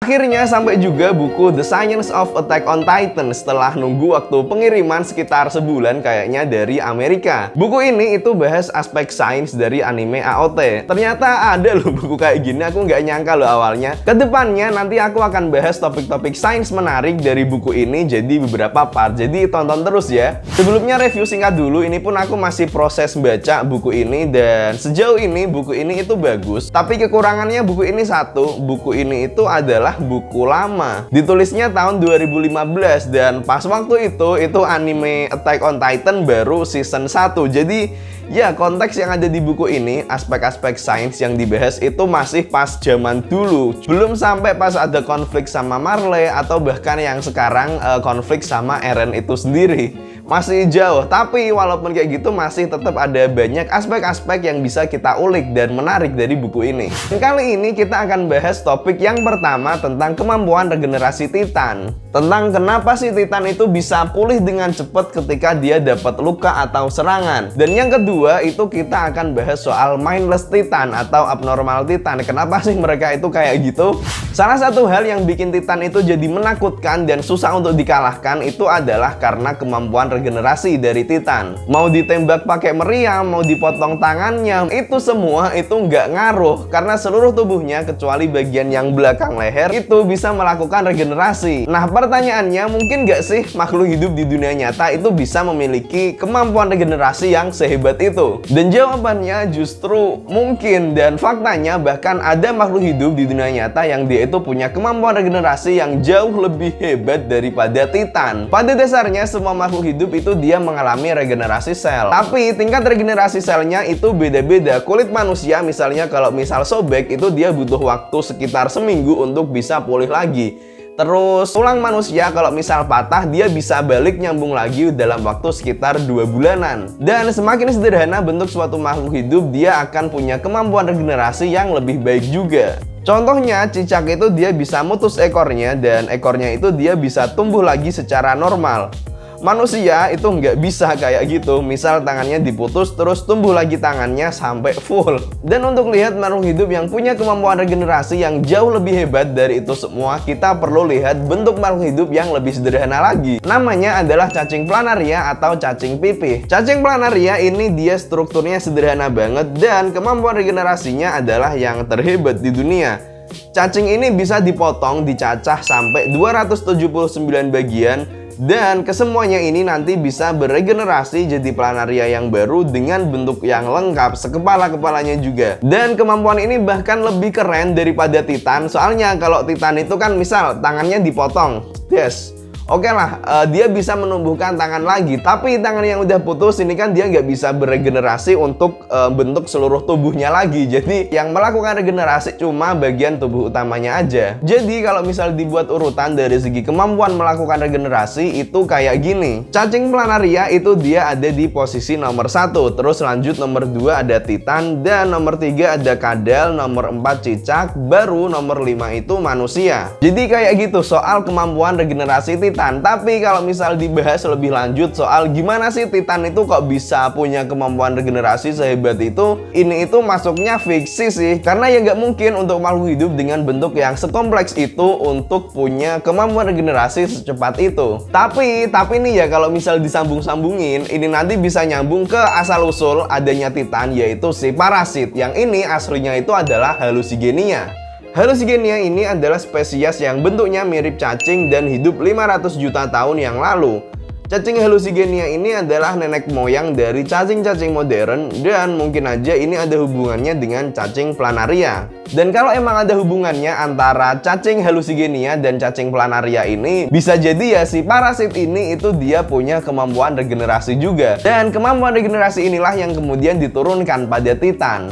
Akhirnya sampai juga buku The Science of Attack on Titan setelah nunggu waktu pengiriman sekitar sebulan kayaknya dari Amerika. Buku ini itu bahas aspek sains dari anime AOT. Ternyata ada loh buku kayak gini, aku nggak nyangka loh awalnya. Kedepannya nanti aku akan bahas topik-topik sains menarik dari buku ini jadi beberapa part, jadi tonton terus ya. Sebelumnya review singkat dulu, ini pun aku masih proses baca buku ini dan sejauh ini buku ini itu bagus. Tapi kekurangannya buku ini satu, buku ini itu adalah buku lama. Ditulisnya tahun 2015 dan pas waktu itu anime Attack on Titan baru season 1. Jadi ya konteks yang ada di buku ini, aspek-aspek sains yang dibahas itu masih pas zaman dulu. Belum sampai pas ada konflik sama Marley atau bahkan yang sekarang konflik sama Eren itu sendiri. Masih jauh, tapi walaupun kayak gitu masih tetap ada banyak aspek-aspek yang bisa kita ulik dan menarik dari buku ini. Kali ini kita akan bahas topik yang pertama tentang kemampuan regenerasi Titan. Tentang kenapa sih Titan itu bisa pulih dengan cepat ketika dia dapat luka atau serangan. Dan yang kedua itu kita akan bahas soal mindless Titan atau abnormal Titan. Kenapa sih mereka itu kayak gitu? Salah satu hal yang bikin Titan itu jadi menakutkan dan susah untuk dikalahkan itu adalah karena kemampuan regenerasi dari Titan. Mau ditembak pakai meriam, mau dipotong tangannya, itu semua itu nggak ngaruh karena seluruh tubuhnya kecuali bagian yang belakang leher itu bisa melakukan regenerasi. Nah, pertanyaannya, mungkin nggak sih makhluk hidup di dunia nyata itu bisa memiliki kemampuan regenerasi yang sehebat itu? Dan jawabannya justru mungkin, dan faktanya bahkan ada makhluk hidup di dunia nyata yang dia itu punya kemampuan regenerasi yang jauh lebih hebat daripada Titan. Pada dasarnya semua makhluk hidup itu dia mengalami regenerasi sel. Tapi tingkat regenerasi selnya itu beda-beda. Kulit manusia misalnya kalau misal sobek itu dia butuh waktu sekitar seminggu untuk bisa pulih lagi. Terus tulang manusia kalau misal patah dia bisa balik nyambung lagi dalam waktu sekitar 2 bulanan. Dan semakin sederhana bentuk suatu makhluk hidup, dia akan punya kemampuan regenerasi yang lebih baik juga. Contohnya cicak itu dia bisa mutus ekornya dan ekornya itu dia bisa tumbuh lagi secara normal. Manusia itu nggak bisa kayak gitu. Misal tangannya diputus terus tumbuh lagi tangannya sampai full. Dan untuk lihat makhluk hidup yang punya kemampuan regenerasi yang jauh lebih hebat dari itu semua, kita perlu lihat bentuk makhluk hidup yang lebih sederhana lagi. Namanya adalah cacing planaria atau cacing pipih. Cacing planaria ini dia strukturnya sederhana banget dan kemampuan regenerasinya adalah yang terhebat di dunia. Cacing ini bisa dipotong, dicacah sampai 279 bagian. Dan kesemuanya ini nanti bisa beregenerasi jadi planaria yang baru dengan bentuk yang lengkap, sekepala-kepalanya juga. Dan kemampuan ini bahkan lebih keren daripada Titan. Soalnya kalau Titan itu kan misal tangannya dipotong, yes, oke lah, dia bisa menumbuhkan tangan lagi. Tapi tangan yang udah putus ini kan dia nggak bisa beregenerasi untuk bentuk seluruh tubuhnya lagi. Jadi yang melakukan regenerasi cuma bagian tubuh utamanya aja. Jadi kalau misal dibuat urutan dari segi kemampuan melakukan regenerasi itu kayak gini. Cacing planaria itu dia ada di posisi nomor 1. Terus lanjut nomor 2 ada Titan, dan nomor 3 ada kadal, nomor 4 cicak, baru nomor 5 itu manusia. Jadi kayak gitu soal kemampuan regenerasi Titan. Tapi kalau misal dibahas lebih lanjut soal gimana sih Titan itu kok bisa punya kemampuan regenerasi sehebat itu, ini itu masuknya fiksi sih. Karena ya nggak mungkin untuk makhluk hidup dengan bentuk yang sekompleks itu untuk punya kemampuan regenerasi secepat itu. Tapi nih ya, kalau misal disambung-sambungin, ini nanti bisa nyambung ke asal-usul adanya Titan, yaitu si parasit. Yang ini aslinya itu adalah Hallucigenia. Hallucigenia ini adalah spesies yang bentuknya mirip cacing dan hidup 500 juta tahun yang lalu. Cacing Hallucigenia ini adalah nenek moyang dari cacing-cacing modern, dan mungkin aja ini ada hubungannya dengan cacing planaria. Dan kalau emang ada hubungannya antara cacing Hallucigenia dan cacing planaria ini, bisa jadi ya si parasit ini itu dia punya kemampuan regenerasi juga. Dan kemampuan regenerasi inilah yang kemudian diturunkan pada Titan.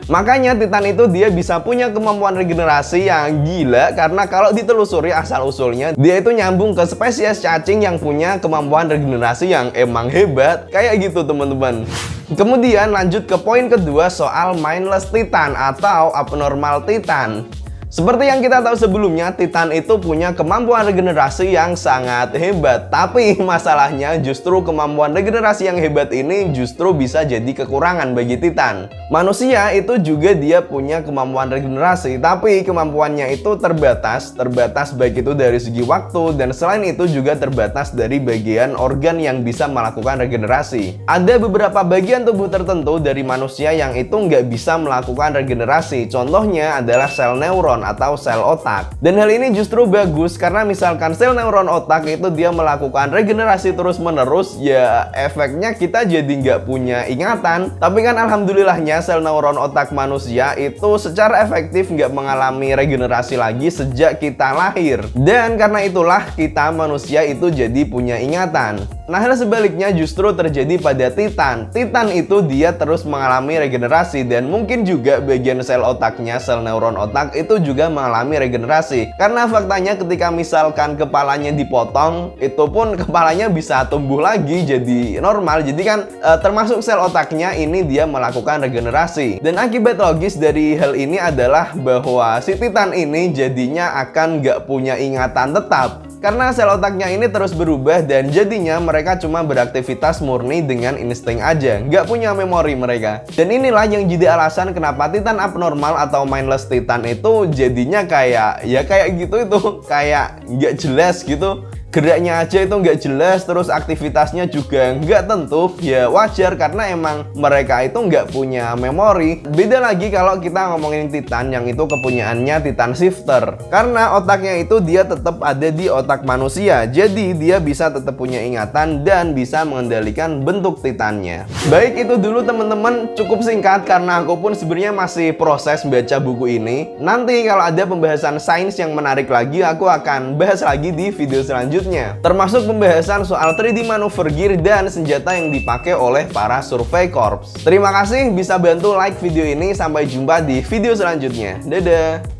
Makanya Titan itu dia bisa punya kemampuan regenerasi yang gila, karena kalau ditelusuri asal-usulnya dia itu nyambung ke spesies cacing yang punya kemampuan regenerasi yang emang hebat. Kayak gitu teman-teman. Kemudian lanjut ke poin kedua soal mindless Titan atau abnormal Titan. Seperti yang kita tahu sebelumnya, Titan itu punya kemampuan regenerasi yang sangat hebat. Tapi masalahnya justru kemampuan regenerasi yang hebat ini justru bisa jadi kekurangan bagi Titan. Manusia itu juga dia punya kemampuan regenerasi, tapi kemampuannya itu terbatas baik itu dari segi waktu, dan selain itu juga terbatas dari bagian organ yang bisa melakukan regenerasi. Ada beberapa bagian tubuh tertentu dari manusia yang itu nggak bisa melakukan regenerasi. Contohnya adalah sel neuron atau sel otak. Dan hal ini justru bagus karena misalkan sel neuron otak itu dia melakukan regenerasi terus-menerus, ya efeknya kita jadi nggak punya ingatan. Tapi kan alhamdulillahnya sel neuron otak manusia itu secara efektif nggak mengalami regenerasi lagi sejak kita lahir. Dan karena itulah kita manusia itu jadi punya ingatan. Nah, hal sebaliknya justru terjadi pada Titan. Titan itu dia terus mengalami regenerasi, dan mungkin juga bagian sel otaknya, sel neuron otak itu juga mengalami regenerasi. Karena faktanya ketika misalkan kepalanya dipotong, itu pun kepalanya bisa tumbuh lagi jadi normal. Jadi kan termasuk sel otaknya ini dia melakukan regenerasi. Dan akibat logis dari hal ini adalah bahwa si Titan ini jadinya akan nggak punya ingatan tetap. Karena sel otaknya ini terus berubah dan jadinya mereka cuma beraktivitas murni dengan insting aja, nggak punya memori mereka. Dan inilah yang jadi alasan kenapa Titan abnormal atau mindless Titan itu jadinya kayak gitu itu, kayak nggak jelas gitu. Geraknya aja itu nggak jelas, terus aktivitasnya juga nggak tentu. Ya wajar karena emang mereka itu nggak punya memori. Beda lagi kalau kita ngomongin Titan yang itu kepunyaannya Titan Shifter, karena otaknya itu dia tetap ada di otak manusia. Jadi dia bisa tetap punya ingatan dan bisa mengendalikan bentuk Titannya. Baik, itu dulu teman-teman, cukup singkat karena aku pun sebenarnya masih proses baca buku ini. Nanti kalau ada pembahasan sains yang menarik lagi, aku akan bahas lagi di video selanjutnya, termasuk pembahasan soal 3D manuver gear dan senjata yang dipakai oleh para survei corps. Terima kasih bisa bantu like video ini. Sampai jumpa di video selanjutnya. Dadah.